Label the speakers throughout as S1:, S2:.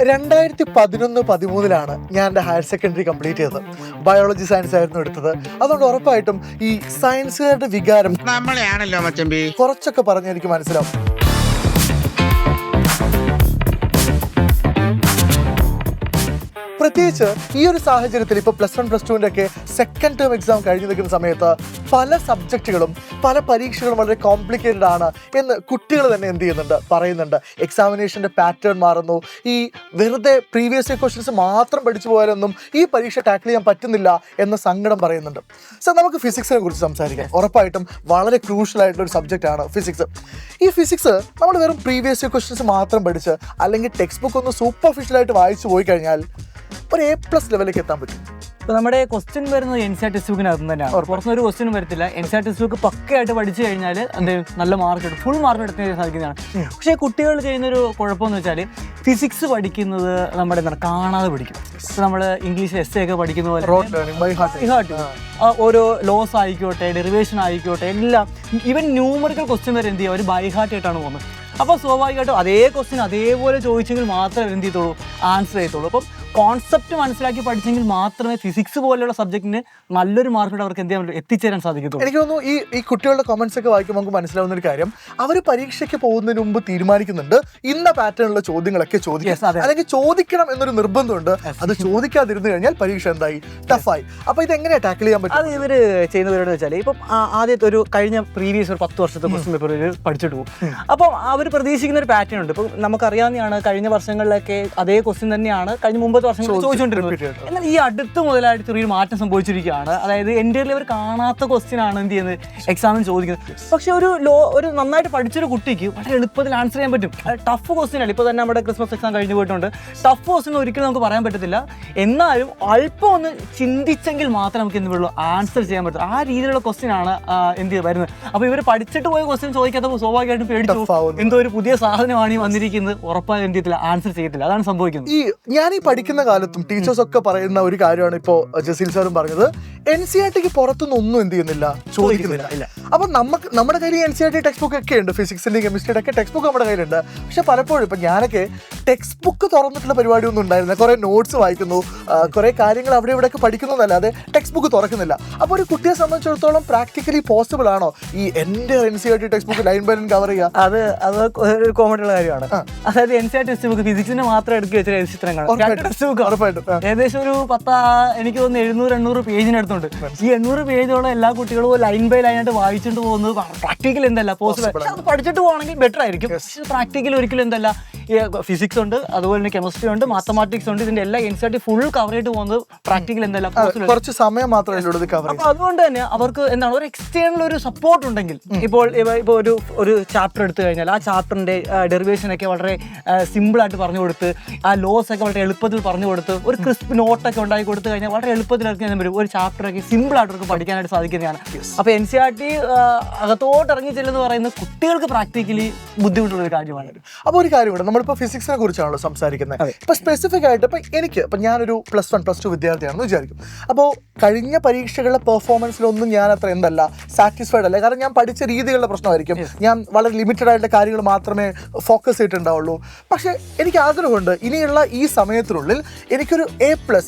S1: 2011-13 ഞാൻ എൻ്റെ higher secondary complete ചെയ്തത്. ബയോളജി സയൻസ് ആയിരുന്നു എടുത്തത്. അതുകൊണ്ട് ഉറപ്പായിട്ടും ഈ സയൻസുകാരുടെ വികാരം
S2: നമ്മളെയാണല്ലോ മച്ചമ്പി.
S1: കുറച്ചൊക്കെ പറഞ്ഞ് എനിക്ക് മനസ്സിലാവും. പ്രത്യേകിച്ച് ഈ ഒരു സാഹചര്യത്തിൽ ഇപ്പോൾ +1 +2 ഒക്കെ സെക്കൻഡ് ടേം എക്സാം കഴിഞ്ഞ് നിൽക്കുന്ന സമയത്ത് പല സബ്ജക്റ്റുകളും പല പരീക്ഷകളും വളരെ കോംപ്ലിക്കേറ്റഡ് ആണ് എന്ന് കുട്ടികൾ തന്നെ എന്ത് ചെയ്യുന്നുണ്ട്, പറയുന്നുണ്ട്. എക്സാമിനേഷൻ്റെ പാറ്റേൺ മാറുന്നു. ഈ വെറുതെ പ്രീവിയസ് ഇയർ ക്വസ്റ്റ്യൻസ് മാത്രം പഠിച്ചു പോയാലൊന്നും ഈ പരീക്ഷ ടാക്കിൾ ചെയ്യാൻ പറ്റുന്നില്ല എന്ന സങ്കടം പറയുന്നുണ്ട്. സോ നമുക്ക് ഫിസിക്സിനെ കുറിച്ച് സംസാരിക്കാം. ഉറപ്പായിട്ടും വളരെ ക്രൂഷ്യൽ ആയിട്ടുള്ളൊരു സബ്ജക്റ്റാണ് ഫിസിക്സ്. ഈ ഫിസിക്സ് നമ്മൾ വെറും പ്രീവിയസ് ഇയർ ക്വസ്റ്റ്യൻസ് മാത്രം പഠിച്ച് അല്ലെങ്കിൽ ടെക്സ്റ്റ് ബുക്ക് ഒന്ന് സൂപ്പർഫിഷ്യലായിട്ട് വായിച്ചു പോയി കഴിഞ്ഞാൽ ഒരു A+ ലെവലിലേക്ക് എത്താൻ പറ്റും.
S3: ഇപ്പോൾ നമ്മുടെ ക്വസ്റ്റ്യൻ വരുന്നത് NCERT ടെക്സ്റ്റ് ബുക്കിനകത്ത് തന്നെയാണ്. പുറത്തുനിന്നൊരു ക്വസ്റ്റ്യൻ വരത്തില്ല. NCERT ടെക്സ്റ്റ് ബുക്ക് പക്കയായിട്ട് പഠിച്ചു കഴിഞ്ഞാൽ നല്ല മാർക്ക് എടുക്കും, ഫുൾ മാർക്ക് എടുക്കാൻ സാധിക്കുന്നതാണ്. പക്ഷേ കുട്ടികൾ ചെയ്യുന്നൊരു കുഴപ്പമെന്ന് വെച്ചാൽ ഫിസിക്സ് പഠിക്കുന്നത് നമ്മുടെ കാണാതെ പഠിക്കും. ഇപ്പോൾ നമ്മൾ ഇംഗ്ലീഷ് എസ്സേ ഒക്കെ പഠിക്കുന്ന പോലെ ഓരോ ലോസ് ആയിക്കോട്ടെ, ഡെറിവേഷൻ ആയിക്കോട്ടെ, എല്ലാം ഈവൻ ന്യൂമറിക്കൽ ക്വസ്റ്റ്യൻ വരെ എന്ത് ചെയ്യും, അവർ ബൈ ഹാർട്ട് ആയിട്ടാണ് പോകുന്നത്. അപ്പോൾ സ്വാഭാവികമായിട്ടും അതേ ക്വസ്റ്റ്യൻ അതേപോലെ ചോദിച്ചെങ്കിൽ മാത്രമേ എന്ത് ചെയ്യത്തുള്ളൂ, ആൻസർ ചെയ്യത്തുള്ളൂ. അപ്പം കോൺസെപ്റ്റ് മനസ്സിലാക്കി പഠിച്ചെങ്കിൽ മാത്രമേ ഫിസിക്സ് പോലെയുള്ള സബ്ജക്റ്റിന് നല്ലൊരു മാർക്കോട് അവർക്ക് എന്ത് ചെയ്യാൻ പറ്റും, എത്തിച്ചേരാൻ സാധിക്കത്തുള്ളൂ.
S1: എനിക്ക് തോന്നുന്നു ഈ കുട്ടികളുടെ കമൻസ് ഒക്കെ വായിക്കുമ്പോൾ നമുക്ക് മനസ്സിലാവുന്ന ഒരു കാര്യം, അവർ പരീക്ഷയ്ക്ക് പോകുന്നതിന് മുമ്പ് തീരുമാനിക്കുന്നുണ്ട് ഇന്ന പാറ്റേണിലുള്ള ചോദ്യങ്ങളൊക്കെ ചോദിക്കാം, അല്ലെങ്കിൽ ചോദിക്കണം എന്നൊരു നിർബന്ധമുണ്ട്. അത് ചോദിക്കാതിരുന്നു കഴിഞ്ഞാൽ പരീക്ഷ എന്തായി, ടഫായി. അപ്പോൾ ഇത് എങ്ങനെയാണ് ടാക്കിൾ ചെയ്യാൻ പറ്റും?
S3: അത് ഇവർ ചെയ്യുന്നവരോട് വെച്ചാൽ ഇപ്പം ആദ്യത്തെ ഒരു കഴിഞ്ഞ പ്രീവിയസ് ഒരു 10 വർഷത്തെ ക്വസ്റ്റ്യൻ പേപ്പർ പഠിച്ചിട്ട് പോകും. അപ്പം അവർ പ്രതീക്ഷിക്കുന്ന ഒരു പാറ്റേൺ ഉണ്ട്. ഇപ്പം നമുക്കറിയാവുന്നതാണ്, കഴിഞ്ഞ വർഷങ്ങളിലൊക്കെ അതേ ക്വസ്റ്റ്യൻ തന്നെയാണ് കഴിഞ്ഞ മുമ്പത്തെ വർഷങ്ങളിൽ ചോദിച്ചുകൊണ്ടിരുന്നത്. എന്നാൽ ഈ അടുത്ത് മുതലായിട്ട് ചെറിയൊരു മാറ്റം സംഭവിച്ചിരിക്കുകയാണ്. അതായത് എൻ്റെ അവർ കാണാത്ത ക്വസ്റ്റ്യൻ ആണ് എന്ത് ചെയ്യുന്നത്, എക്സാമിന് ചോദിക്കുന്നത്. പക്ഷെ ഒരു നന്നായിട്ട് പഠിച്ചൊരു കുട്ടിക്ക് വളരെ എളുപ്പത്തിൽ ആൻസർ ചെയ്യാൻ പറ്റും. ടഫ് ക്വസ്റ്റ്യൻ ആണ്. ഇപ്പോൾ തന്നെ നമ്മുടെ ക്രിസ്മസ് എക്സാം കഴിഞ്ഞു പോയിട്ടുണ്ട്. ടഫ് ക്വസ്റ്റ്യൻ ഒരിക്കലും നമുക്ക് പറയാൻ പറ്റത്തില്ല. എന്നാലും അല്പം ഒന്ന് ചിന്തിച്ചെങ്കിൽ മാത്രമേ നമുക്ക് എന്ത് ഉള്ളൂ, ആൻസർ ചെയ്യാൻ പറ്റും. ആ രീതിയിലുള്ള ക്വസ്റ്റ്യൻ ആണ് എന്ത് വരുന്നത്. അപ്പോൾ ഇവർ പഠിച്ചിട്ട് പോയ ക്വസ്റ്റ്യൻ ചോദിക്കാത്തപ്പോൾ സ്വാഭാവികമായിട്ടും പേടിച്ചു, എന്തോ ഒരു പുതിയ സാധനമാണ് ഈ വന്നിരിക്കുന്നത്, ഉറപ്പായും എന്ത് ചെയ്യത്തില്ല, ആൻസർ ചെയ്യത്തില്ല. അതാണ് സംഭവിക്കുന്നത്.
S1: ഞാൻ ഈ പഠിക്കുന്ന കാലത്തും ടീച്ചേഴ്സ് ഒക്കെ പറയുന്ന ഒരു കാര്യമാണ് ഇപ്പോൾ ജസീൽ സാറും പറഞ്ഞത്, NCERTക്ക് പുറത്തുനിന്ന് ഒന്നും എന്ത് ചെയ്യുന്നില്ല, ചോദിക്കുന്നില്ല. അപ്പം നമ്മുടെ കയ്യിൽ NCERT ടെക്സ്റ്റ് ബുക്ക് ഒക്കെ ഉണ്ട്, ഫിസിക്സിൻ്റെയും കെമിസ്ട്രിയുടെ ഒക്കെ ടെക്സ്റ്റ് ബുക്ക് നമ്മുടെ കയ്യിലുണ്ട്. പക്ഷെ പലപ്പോഴും ഇപ്പം ഞാനൊക്കെ ടെക്സ്റ്റ് ബുക്ക് തുറന്നിട്ടുള്ള പരിപാടിയൊന്നും ഉണ്ടായിരുന്നില്ല. കുറേ നോട്ട്സ് വായിക്കുന്നു, കുറേ കാര്യങ്ങൾ അവിടെ ഇവിടെയൊക്കെ പഠിക്കുന്നു എന്നല്ലാതെ ടെക്സ്റ്റ് ബുക്ക് തുറക്കുന്നില്ല. അപ്പോൾ ഒരു കുട്ടിയെ സംബന്ധിച്ചിടത്തോളം പ്രാക്ടിക്കലി പോസിബിൾ ആണോ ഈ എൻ്റെ NCERT text book line by line cover ചെയ്യുക?
S3: അത് ഒരു കോമഡി ഉള്ള കാര്യമാണ്. അതായത് NCERT ടെക്സ്റ്റ് ബുക്ക് ഫിസിക്സിന് മാത്രം എടുക്കി വെച്ച ചിത്രങ്ങൾ ഏകദേശം ഒരു എനിക്ക് തോന്നുന്നു 700-800 പേജിനടുത്തുണ്ട്. ഈ 800 പേജോളം എല്ലാ കുട്ടികളും ലൈൻ ബൈ ലൈൻ ആയിട്ട് വായിച്ചിട്ട് പോകുന്നത് പ്രാക്ടിക്കൽ എന്തല്ല പോസിബിൾ. പക്ഷെ അത് പഠിച്ചിട്ട് പോകണമെങ്കിൽ ബെറ്റർ ആയിരിക്കും. പക്ഷെ പ്രാക്ടിക്കൽ ഒരിക്കലും എന്തല്ല, ഫിസിക്സ് ഉണ്ട്, അതുപോലെ തന്നെ കെമിസ്ട്രി ഉണ്ട്, മാത്തമാറ്റിക്സ് ഉണ്ട്, ഇതിന്റെ എല്ലാ NCERT ഫുൾ കവർ ചെയ്ത് പോകുന്നത് പ്രാക്ടിക്കൽ എന്തല്ല
S1: കുറച്ച് സമയം മാത്രമേ.
S3: അപ്പൊ അതുകൊണ്ട് തന്നെ അവർക്ക് എന്താണ്, ഒരു എക്സ്റ്റേണൽ ഒരു സപ്പോർട്ട് ഉണ്ടെങ്കിൽ, ഇപ്പോൾ ഒരു ചാപ്റ്റർ എടുത്തു കഴിഞ്ഞാൽ ആ ചാപ്റ്ററിന്റെ ഡെറിവേഷൻ ഒക്കെ വളരെ സിമ്പിൾ ആയിട്ട് പറഞ്ഞു കൊടുത്ത്, ആ ലോസ് ഒക്കെ വളരെ എളുപ്പത്തിൽ പറഞ്ഞു കൊടുത്ത്, ഒരു ക്രിസ്പ് നോട്ടൊക്കെ ഉണ്ടാക്കി കൊടുത്തു കഴിഞ്ഞാൽ വളരെ എളുപ്പത്തിൽ ഒരു ചാപ്റ്ററൊക്കെ സിമ്പിൾ ആയിട്ട് അവർക്ക് പഠിക്കാനായിട്ട് സാധിക്കുന്നതാണ്. അപ്പോൾ NCERT അകത്തോട്ട് ഇറങ്ങി ചെല്ലുന്ന പറയുന്നത് കുട്ടികൾക്ക് പ്രാക്ടിക്കലി ബുദ്ധിമുട്ടുള്ള ഒരു കാര്യമാണ്.
S1: അപ്പോൾ ഒരു കാര്യമുണ്ട്, നമ്മളിപ്പോൾ ഫിസിക്സിനെ കുറിച്ചാണല്ലോ സംസാരിക്കുന്നത്. ഇപ്പോൾ സ്പെസിഫിക് ആയിട്ട് ഇപ്പം ഞാനൊരു +1 +2 വിദ്യാർത്ഥിയാണെന്ന് വിചാരിക്കും. അപ്പോൾ കഴിഞ്ഞ പരീക്ഷകളുടെ പെർഫോമൻസിലൊന്നും ഞാൻ അത്ര സാറ്റിസ്ഫൈഡ് അല്ല. കാരണം ഞാൻ പഠിച്ച രീതികളുടെ പ്രശ്നമായിരിക്കും. ഞാൻ വളരെ ലിമിറ്റഡ് ആയിട്ടുള്ള കാര്യങ്ങൾ മാത്രമേ ഫോക്കസ് ചെയ്തിട്ടുണ്ടാവുള്ളൂ. പക്ഷേ എനിക്ക് ആഗ്രഹമുണ്ട് ഇനിയുള്ള ഈ സമയത്തിനുള്ളിൽ എനിക്കൊരു A+,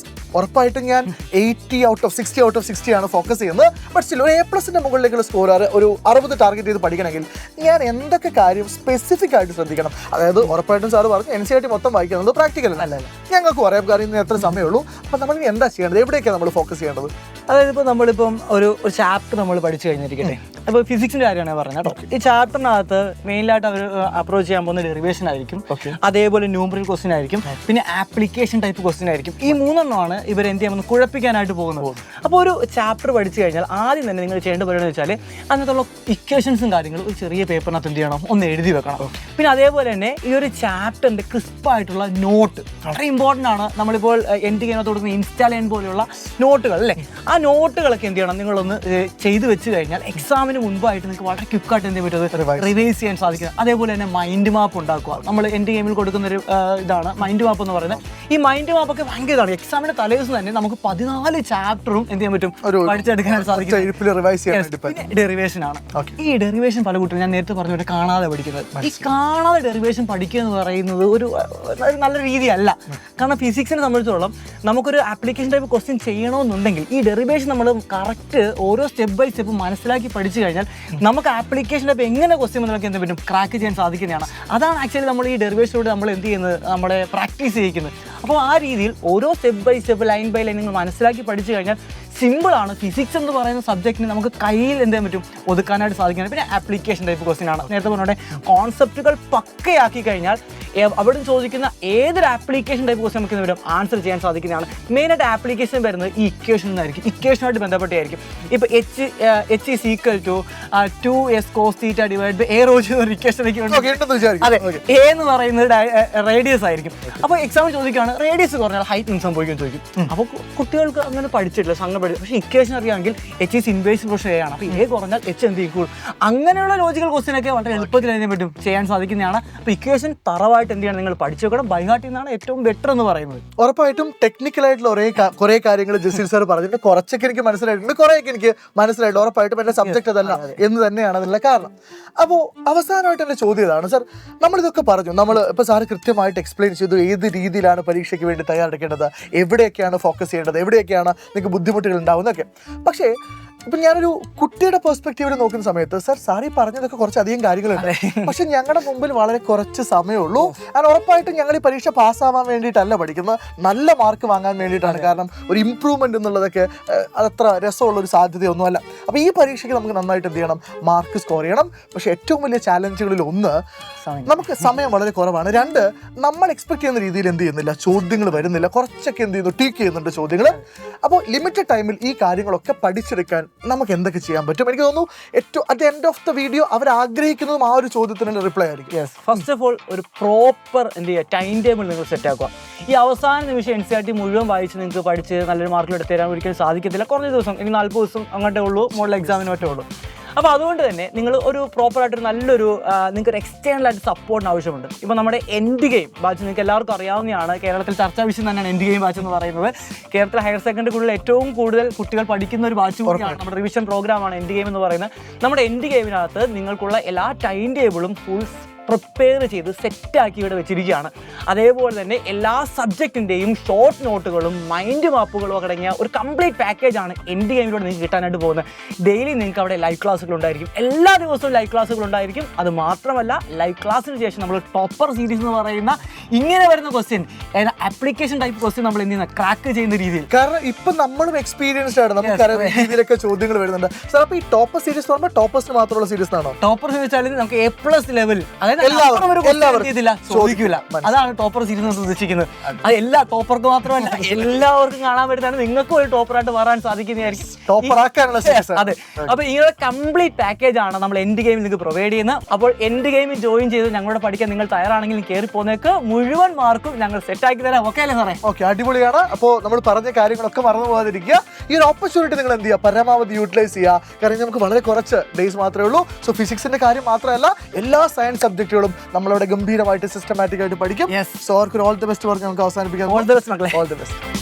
S1: ഉറപ്പായിട്ടും ഞാൻ 80 ഔട്ട് ഓഫ് 60 ആണ് ഫോക്കസ് ചെയ്യുന്നത്. ബട്ട് സ്റ്റിൽ ഒരു A+ന്റെ മുകളിലേക്കുള്ള സ്കോർ ഒരു 60 ടാർഗറ്റ് ചെയ്ത് പഠിക്കണമെങ്കിൽ ഞാൻ എന്തൊക്കെ കാര്യം സ്പെസിഫിക് ആയിട്ട് ശ്രദ്ധിക്കണം? അതായത് ഉറപ്പായിട്ടും സാറ് പറഞ്ഞു NCERT മൊത്തം വായിക്കുന്നത് പ്രാക്ടിക്കൽ അല്ല, ഞങ്ങൾക്ക് പറയാൻ കാര്യം എത്ര സമയമുള്ളൂ. അപ്പം നമ്മൾ എന്താ ചെയ്യേണ്ടത്, എവിടെയൊക്കെയാണ് നമ്മൾ ഫോക്കസ് ചെയ്യേണ്ടത്?
S3: അതായത് ഇപ്പോൾ നമ്മളിപ്പം ഒരു ചാപ്റ്റർ നമ്മൾ പഠിച്ചു കഴിഞ്ഞിരിക്കട്ടെ. അപ്പോൾ ഫിസിക്സിൻ്റെ കാര്യമാണ് പറഞ്ഞത് കേട്ടോ. ഈ ചാപ്റ്ററിനകത്ത് മെയിനായിട്ട് അവർ അപ്രോച്ച് ചെയ്യാൻ പോകുന്ന ഡെറിവേഷൻ ആയിരിക്കും, അതേപോലെ ന്യൂമറിക്കൽ ക്വസ്റ്റ്യൻ ആയിരിക്കും, പിന്നെ ആപ്ലിക്കേഷൻ ടൈപ്പ് ക്വസ്റ്റ്യൻ ആയിരിക്കും. ഈ 3 ഇവർ എന്ത് ചെയ്യുന്നത്, കുഴപ്പിക്കാനായിട്ട് പോകുന്നത്. അപ്പോൾ ഒരു ചാപ്റ്റർ പഠിച്ചു കഴിഞ്ഞാൽ ആദ്യം തന്നെ നിങ്ങൾ ചെയ്യേണ്ട പരിപാടി വെച്ചാൽ അതിനകത്തുള്ള ഇക്വേഷൻസും കാര്യങ്ങളും ഒരു ചെറിയ പേപ്പറിനകത്ത് എന്ത് ചെയ്യണം, ഒന്ന് എഴുതി വെക്കണം. പിന്നെ അതേപോലെ തന്നെ ഈ ഒരു ചാപ്റ്ററിൻ്റെ ക്രിസ്പായിട്ടുള്ള നോട്ട് വളരെ ഇമ്പോർട്ടൻ്റ് ആണ്. നമ്മളിപ്പോൾ എൻ്റെ ചെയ്യുന്നത് കൊടുക്കുന്ന ഇൻസ്റ്റാലെയിൻ പോലെയുള്ള നോട്ടുകൾ അല്ലേ, ആ നോട്ടുകളൊക്കെ എന്ത് ചെയ്യണം, നിങ്ങളൊന്ന് ചെയ്ത് വെച്ച് കഴിഞ്ഞാൽ എക്സാമിന് മുൻപായിട്ട് നിങ്ങൾക്ക് വളരെ ക്വിക്കായിട്ട് എന്ത് ചെയ്യാൻ പറ്റും, റിവൈസ് ചെയ്യാൻ സാധിക്കുന്നത്. അതേപോലെ തന്നെ മൈൻഡ് മാപ്പ് ഉണ്ടാക്കുക. നമ്മൾ എൻ്റെ ഗെയിമിൽ കൊടുക്കുന്ന ഒരു ഇതാണ് മൈൻഡ് മാപ്പ് എന്ന് പറയുന്നത്. ഈ മൈൻഡ് മാപ്പ് ഒക്കെ ഭയങ്കര ഇതാണ്. എക്സാമിന്റെ തലേദിവസം തന്നെ നമുക്ക് 14 ചാപ്റ്ററും എന്ത് ചെയ്യാൻ പറ്റും, പഠിച്ചെടുക്കാൻ സാധിക്കും. ഡെറിവേഷൻ ആണ്. ഈ ഡെറിവേഷൻ പല കുട്ടികളും ഞാൻ നേരത്തെ പറഞ്ഞ കാണാതെ പഠിക്കുന്നത്. ഈ കാണാതെ ഡെറിവേഷൻ പഠിക്കുക എന്ന് പറയുന്നത് ഒരു നല്ല രീതിയല്ല. കാരണം ഫിസിക്സിനെ സംബന്ധിച്ചോളം നമുക്കൊരു ആപ്ലിക്കേഷൻ ടൈപ്പ് ക്വസ്റ്റ്യൻ ചെയ്യണമെന്നുണ്ടെങ്കിൽ ഈ ഡെറിവേഷൻ നമ്മൾ കറക്റ്റ് ഓരോ സ്റ്റെപ്പ് ബൈ സ്റ്റെപ്പ് മനസ്സിലാക്കി പഠിച്ചു കഴിഞ്ഞാൽ നമുക്ക് ആപ്ലിക്കേഷൻ ടൈപ്പ് എങ്ങനെ ക്വസ്റ്റ്യൻ മനസ്സിലാക്കി എന്ത് പറ്റും, ക്രാക്ക് ചെയ്യാൻ സാധിക്കുന്നതാണ്. അതാണ് ആക്ച്വലി നമ്മൾ ഈ ഡെറിവേഷനിലൂടെ നമ്മൾ എന്ത് ചെയ്യുന്നത്, നമ്മളെ പ്രാക്ടീസ് ചെയ്യിക്കുന്നത്. അപ്പോൾ ആ രീതിയിൽ ഓരോ step by step line by line നിങ്ങൾ മനസ്സിലാക്കി പഠിച്ചു കഴിഞ്ഞാൽ സിമ്പിളാണ്. ഫിസിക്സ് എന്ന് പറയുന്ന സബ്ജക്റ്റിന് നമുക്ക് കയ്യിൽ എന്ത് ചെയ്യാൻ പറ്റും, ഒതുക്കാനായിട്ട് സാധിക്കുന്നത്. പിന്നെ ആപ്ലിക്കേഷൻ ടൈപ്പ് ക്വസ്റ്റ്യൻ ആണ്. നേരത്തെ പറഞ്ഞ കോൺസെപ്റ്റുകൾ പക്കയാക്കി കഴിഞ്ഞാൽ അവിടെ ചോദിക്കുന്ന ഏതൊരു ആപ്ലിക്കേഷൻ ടൈപ്പ് ക്വസ്റ്റ്യൻ നമുക്ക് വരും ആൻസർ ചെയ്യാൻ സാധിക്കുന്നതാണ്. മെയിനായിട്ട് ആപ്ലിക്കേഷൻ വരുന്നത് ഈ ഇക്വേഷൻ എന്നായിരിക്കും, ഇക്വേഷനുമായിട്ട് ബന്ധപ്പെട്ടായിരിക്കും. ഇപ്പോൾ H is equal to 2s cos θ divide by a റോജ് എന്നൊരു ഇക്വേഷനിലേക്ക് അതെ എ എന്ന് പറയുന്നത് റേഡിയസ് ആയിരിക്കും. അപ്പോൾ എക്സാം ചോദിക്കുകയാണ് റേഡിയസ് കുറഞ്ഞാൽ ഹൈറ്റ് എന്ത് സംഭവിക്കും ചോദിക്കും. അപ്പോൾ കുട്ടികൾക്ക് അങ്ങനെ പഠിച്ചിട്ടില്ല, സംഘം പഠിച്ചു. പക്ഷേ ഇക്വേഷൻ അറിയാമെങ്കിൽ H ഈസ് ഇൻവേഴ്സ് പ്രൊഷൻ എ ആണ്. അപ്പോൾ എ കുറഞ്ഞാൽ H എന്ത് ഈക്വൽ. അങ്ങനെയുള്ള ലോജിക്കൽ ക്വസ്റ്റ്യൻ ഒക്കെ വളരെ എളുപ്പത്തിൽ അതിനെ പറ്റും ചെയ്യാൻ സാധിക്കുന്നതാണ്. അപ്പോൾ ഇക്വേഷൻ തറവായിട്ട് എന്ത് ചെയ്യണം, നിങ്ങൾ പഠിച്ചു വെക്കണം. ബൈഹാർട്ട് എന്നാണ് ഏറ്റവും ബെറ്റർ എന്ന് പറയുന്നത്.
S1: ഉറപ്പായിട്ടും ടെക്നിക്കലായിട്ടുള്ള കുറേ കാര്യങ്ങൾ ജസീൽ സാർ പറഞ്ഞിട്ട് കുറച്ചൊക്കെ എനിക്ക് മനസ്സിലായിട്ടുണ്ട്, കുറേയൊക്കെ എനിക്ക് മനസ്സിലായിട്ടുണ്ട്. ഉറപ്പായിട്ടും എൻ്റെ സബ്ജക്ട് അതല്ല എന്ന് തന്നെയാണ് അതിനുള്ള കാരണം. അപ്പോൾ അവസാനമായിട്ട് എൻ്റെ ചോദ്യം ഇതാണ് സാർ, നമ്മളിതൊക്കെ പറഞ്ഞു, നമ്മൾ ഇപ്പോൾ സാറ് കൃത്യമായിട്ട് എക്സ്പ്ലെയിൻ ചെയ്തു ഏത് രീതിയിലാണ് പരീക്ഷയ്ക്ക് വേണ്ടി തയ്യാറെടുക്കേണ്ടത്, എവിടെയൊക്കെയാണ് ഫോക്കസ് ചെയ്യേണ്ടത്, എവിടെയൊക്കെയാണ് നിങ്ങൾക്ക് ബുദ്ധിമുട്ടുകൾ ഉണ്ടാവുന്നതൊക്കെ. പക്ഷേ ഇപ്പം ഞാനൊരു കുട്ടിയുടെ പെർസ്പെക്റ്റീവിൽ നോക്കുന്ന സമയത്ത് സാർ ഈ പറഞ്ഞതൊക്കെ കുറച്ചധികം കാര്യങ്ങളുണ്ട്. പക്ഷെ ഞങ്ങളുടെ മുമ്പിൽ വളരെ കുറച്ച് സമയമുള്ളൂ. അത് ഉറപ്പായിട്ടും ഞങ്ങൾ ഈ പരീക്ഷ പാസ്സാവാൻ വേണ്ടിയിട്ടല്ല പഠിക്കുന്നത്, നല്ല മാർക്ക് വാങ്ങാൻ വേണ്ടിയിട്ടാണ്. കാരണം ഒരു ഇമ്പ്രൂവ്മെന്റ് എന്നുള്ളതൊക്കെ അതത്ര രസമുള്ളൊരു സാധ്യതയൊന്നുമല്ല. അപ്പോൾ ഈ പരീക്ഷയ്ക്ക് നമുക്ക് നന്നായിട്ട് എന്ത് ചെയ്യണം, മാർക്ക് സ്കോർ ചെയ്യണം. പക്ഷെ ഏറ്റവും വലിയ ചാലഞ്ചുകളിൽ ഒന്ന് നമുക്ക് സമയം വളരെ കുറവാണ്. 2 നമ്മൾ എക്സ്പെക്ട് ചെയ്യുന്ന രീതിയിൽ എന്ത് ചെയ്യുന്നില്ല, ചോദ്യങ്ങൾ വരുന്നില്ല. കുറച്ചൊക്കെ എന്ത് ചെയ്യുന്നു, ടീക്ക് ചെയ്യുന്നുണ്ട് ചോദ്യങ്ങൾ. അപ്പോൾ ലിമിറ്റഡ് ടൈമിൽ ഈ കാര്യങ്ങളൊക്കെ പഠിച്ചെടുക്കാൻ നമുക്ക് എന്തൊക്കെ ചെയ്യാൻ പറ്റും? എനിക്ക് തോന്നുന്നു ഏറ്റവും at end of the video അവർ ആഗ്രഹിക്കുന്നതും ആ ഒരു ചോദ്യത്തിന് റിപ്ലൈ ആയിരിക്കും.
S3: ഫസ്റ്റ് ഓഫ് ഓൾ ഒരു പ്രോപ്പർ എന്ത് ചെയ്യുക, ടൈം ടേബിൾ നിങ്ങൾ സെറ്റ് ആക്കുക. ഈ അവസാന നിമിഷം NCERT മുഴുവൻ വായിച്ച് നിങ്ങൾക്ക് പഠിച്ച് നല്ലൊരു മാർക്കിൽ എടുത്ത് തരാൻ ഒരിക്കലും സാധിക്കത്തില്ല. കുറഞ്ഞ ദിവസം, ഇനി 40 ദിവസം അങ്ങോട്ടേ ഉള്ളൂ, മോഡൽ എക്സാമിന് ഒറ്റേ ഉള്ളൂ. അപ്പോൾ അതുകൊണ്ട് തന്നെ നിങ്ങൾ ഒരു പ്രോപ്പറായിട്ടൊരു നല്ലൊരു നിങ്ങൾക്ക് എക്സ്റ്റേണലായിട്ട് സപ്പോർട്ടിന് ആവശ്യമുണ്ട്. ഇപ്പോൾ നമ്മുടെ എൻഡ് ഗെയിം ബാച്ച് നിങ്ങൾക്ക് എല്ലാവർക്കും അറിയാവുന്നതാണ്. കേരളത്തിൽ ചർച്ചാ വിഷയം തന്നെയാണ് എൻഡ് ഗെയിം ബാച്ച് എന്ന് പറയുന്നത്. കേരളത്തിൽ ഹയർ സെക്കൻഡറിക്കുള്ളിൽ ഏറ്റവും കൂടുതൽ കുട്ടികൾ പഠിക്കുന്ന ഒരു ബാച്ച് കൂടിയാണ്. നമ്മുടെ റിവിഷൻ പ്രോഗ്രാമാണ് എൻഡ് ഗെയിം എന്ന് പറയുന്നത്. നമ്മുടെ എൻഡ് ഗെയിമിനകത്ത് നിങ്ങൾക്കുള്ള എല്ലാ ടൈം ടേബിളും ഫുൾ പ്രിപ്പയർ ചെയ്ത് സെറ്റാക്കി ഇവിടെ വെച്ചിരിക്കുകയാണ്. അതേപോലെ തന്നെ എല്ലാ സബ്ജക്റ്റിൻ്റെയും ഷോർട്ട് നോട്ടുകളും മൈൻഡ് മാപ്പുകളും അടങ്ങിയ ഒരു കംപ്ലീറ്റ് പാക്കേജാണ് എൻഡ് ഗെയിമിലൂടെ നിങ്ങൾക്ക് കിട്ടാനായിട്ട് പോകുന്നത്. ഡെയിലി നിങ്ങൾക്ക് അവിടെ ലൈവ് ക്ലാസ്സുകൾ ഉണ്ടായിരിക്കും, എല്ലാ ദിവസവും ലൈവ് ക്ലാസ്സുകൾ ഉണ്ടായിരിക്കും. അത് മാത്രമല്ല ലൈവ് ക്ലാസ്സിന് ശേഷം നമ്മൾ ടോപ്പർ സീരീസ് എന്ന് പറയുന്ന ഇങ്ങനെ വരുന്ന ക്വസ്റ്റ്യൻ, ആപ്ലിക്കേഷൻ ടൈപ്പ് ക്വസ്റ്റ്യൻ നമ്മൾ എന്ത് ചെയ്യുന്ന ക്രാക്ക് ചെയ്യുന്ന രീതിയിൽ.
S1: കാരണം ഇപ്പം നമ്മളും എക്സ്പീരിയൻസ്ഡ് ആണ്, നമുക്കറിയാം രീതിയിലൊക്കെ ചോദ്യങ്ങൾ വരുന്നുണ്ട്. സാർ അപ്പോൾ ഈ ടോപ്പർ സീരീസ് പറയുമ്പോൾ ടോപ്പേഴ്സിന് മാത്രമുള്ള സീരീസ് ആണോ?
S3: ടോപ്പർ വെച്ചാൽ നമുക്ക് A+ ലെവൽ, ചോദിക്കില്ല. അതാണ് ടോപ്പർ സീരീസ് ഉദ്ദേശിക്കുന്നത്. അത് എല്ലാ ടോപ്പർക്ക് മാത്രമല്ല എല്ലാവർക്കും കാണാൻ പറ്റുന്നതാണ്. നിങ്ങൾക്കും ഒരു ടോപ്പറായിട്ട് മാറാൻ സാധിക്കുന്നതായിരിക്കും. അതെ. അപ്പോൾ ഇങ്ങനെ കംപ്ലീറ്റ് പാക്കേജ് ആണ് നമ്മൾ എൻഡ് ഗെയിമിൽ നിങ്ങൾക്ക് പ്രൊവൈഡ് ചെയ്യുന്നത്. അപ്പോൾ എൻഡ് ഗെയിമിൽ ജോയിൻ ചെയ്ത് ഞങ്ങളുടെ പഠിക്കാൻ നിങ്ങൾ തയ്യാറാണെങ്കിൽ കയറി പോകുന്നേക്ക് മുഴുവൻ മാർക്കും ഞങ്ങൾ സെറ്റ് ആക്കി തരാം. ഓക്കെ അല്ലേ സാറേ?
S1: ഓക്കെ, അടിപൊളിയാണ്. അപ്പോൾ നമ്മൾ പറഞ്ഞ കാര്യങ്ങളൊക്കെ മറന്നു പോകാതിരിക്കുക. ഈ ഒരു ഓപ്പർച്യൂണിറ്റി നിങ്ങൾ എന്ത് ചെയ്യുക, പരമാവധി യൂട്ടിലൈസ് ചെയ്യുക. കാരണം നമുക്ക് വളരെ കുറച്ച് ഡേയ്സ് മാത്രമേ ഉള്ളൂ. സോ ഫിസിക്സിന്റെ കാര്യം മാത്രമല്ല, എല്ലാ സയൻസ് സബ്ജക്റ്റുകളും നമ്മളവിടെ ഗംഭീരമായിട്ട് സിസ്റ്റമാറ്റിക് ആയിട്ട് പഠിക്കും. സോ അവർക്ക് ഓൾ ദി ബെസ്റ്റ് പറഞ്ഞ് നമുക്ക് അവസാനിപ്പിക്കാം.
S3: ഓൾ ദി ബെസ്റ്റ് മക്കളെ.
S1: All the best.